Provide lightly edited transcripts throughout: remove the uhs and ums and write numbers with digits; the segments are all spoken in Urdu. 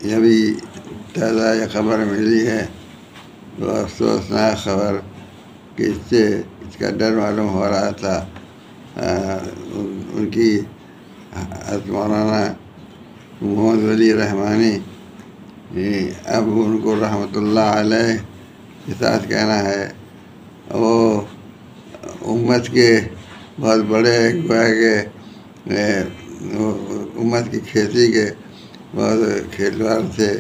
یہ بھی تازہ یہ خبر ملی ہے، وہ افسوسناک خبر کہ اس کا ڈر معلوم ہو رہا تھا۔ ان کی حضرت مولانا محمد ولی رحمانی، اب ان کو رحمۃ اللہ علیہ کے ساتھ کہنا ہے، وہ امت کے بہت بڑے گویا کہ امت کی کھیتی کے بہت کھیلوار تھے،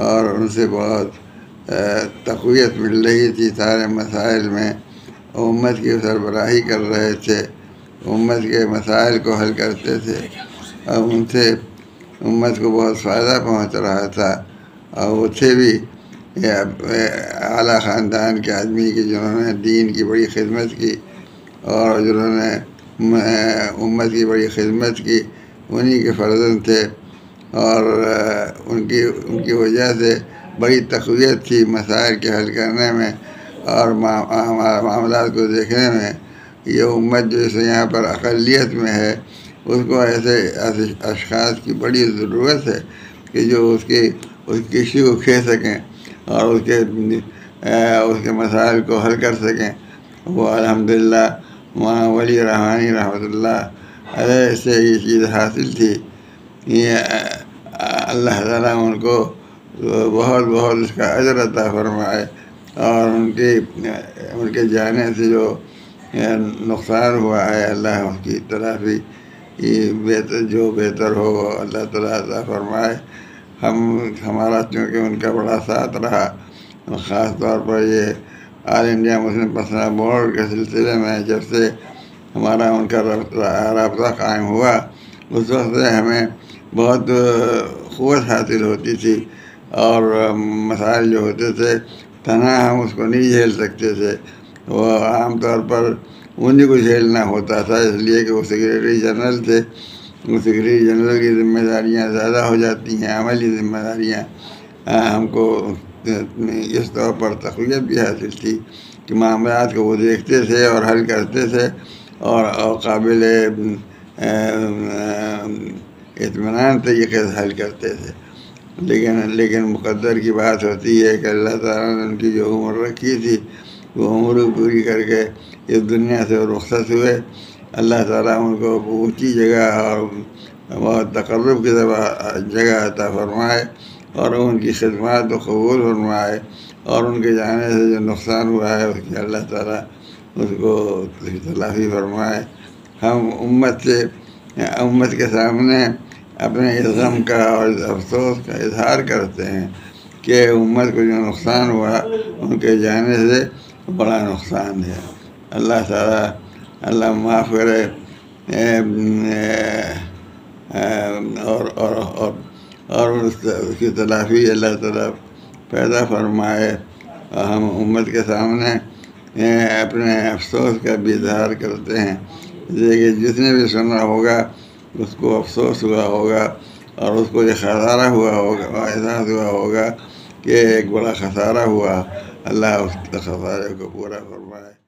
اور ان سے بہت تقویت مل رہی تھی سارے مسائل میں، امت کی سربراہی کر رہے تھے، امت کے مسائل کو حل کرتے تھے، اور ان سے امت کو بہت فائدہ پہنچ رہا تھا۔ اور وہ تھے بھی اعلیٰ خاندان کے آدمی کی جنہوں نے دین کی بڑی خدمت کی، اور جنہوں نے امت کی بڑی خدمت کی، انہی کے فرزند تھے، اور ان کی وجہ سے بڑی تقویت تھی مسائل کے حل کرنے میں اور معاملات کو دیکھنے میں۔ یہ امت جو اس یہاں پر اقلیت میں ہے، اس کو ایسے اشخاص کی بڑی ضرورت ہے کہ جو اس کشتی کو کھینچ سکیں اور اس کے مسائل کو حل کر سکیں۔ وہ الحمدللہ مولانا ولی رحمانی رحمۃ اللہ علیہ سے یہ چیز حاصل تھی۔ یہ اللہ تعالیٰ ان کو بہت بہت اس کا اجر عطا فرمائے، اور ان کے جانے سے جو نقصان ہوا ہے، اللہ اس کی تلافی جو بہتر ہو وہ اللہ تعالیٰ عطا فرمائے۔ ہمارا چونکہ ان کا بڑا ساتھ رہا، خاص طور پر یہ آل انڈیا مسلم پرسنل بورڈ کے سلسلے میں جب سے ہمارا ان کا رابطہ قائم ہوا، اس وقت سے ہمیں بہت قوت حاصل ہوتی تھی، اور مسائل جو ہوتے تھے تنہا ہم اس کو نہیں جھیل سکتے تھے، وہ عام طور پر انہیں کو جھیلنا ہوتا تھا، اس لیے کہ وہ سیکریٹری جنرل تھے۔ وہ سیکریٹری جنرل کی ذمہ داریاں زیادہ ہو جاتی ہیں، عملی ذمہ داریاں۔ ہم کو اس طور پر تقویت بھی حاصل تھی کہ معاملات کو وہ دیکھتے تھے اور حل کرتے تھے، اور قابل اطمینان طریقے سے حل کرتے تھے۔ لیکن مقدر کی بات ہوتی ہے کہ اللہ تعالیٰ نے ان کی جو عمر رکھی تھی، وہ عمر پوری کر کے اس دنیا سے رخصت ہوئے۔ اللہ تعالیٰ ان کو اونچی جگہ اور بہت تقرب کی جگہ عطا فرمائے، اور ان کی خدمات کو قبول فرمائے، اور ان کے جانے سے جو نقصان ہوا ہے اس کی اللہ تعالیٰ اس کو تلافی فرمائے۔ ہم امت کے سامنے اپنے اس غم کا اور اس افسوس کا اظہار کرتے ہیں کہ امت کو جو نقصان ہوا ان کے جانے سے بڑا نقصان ہے۔ اللہ تعالیٰ معاف کرے، اور اس کی تلافی اللہ تعالیٰ پیدا فرمائے۔ ہم امت کے سامنے اپنے افسوس کا بھی اظہار کرتے ہیں، کہ جس نے بھی سنا ہوگا اس کو افسوس ہوا ہوگا، اور اس کو یہ خسارہ ہوا ہوگا، احساس ہوا ہوگا کہ ایک بڑا خسارہ ہوا۔ اللہ اس خسارے کو پورا فرمائے۔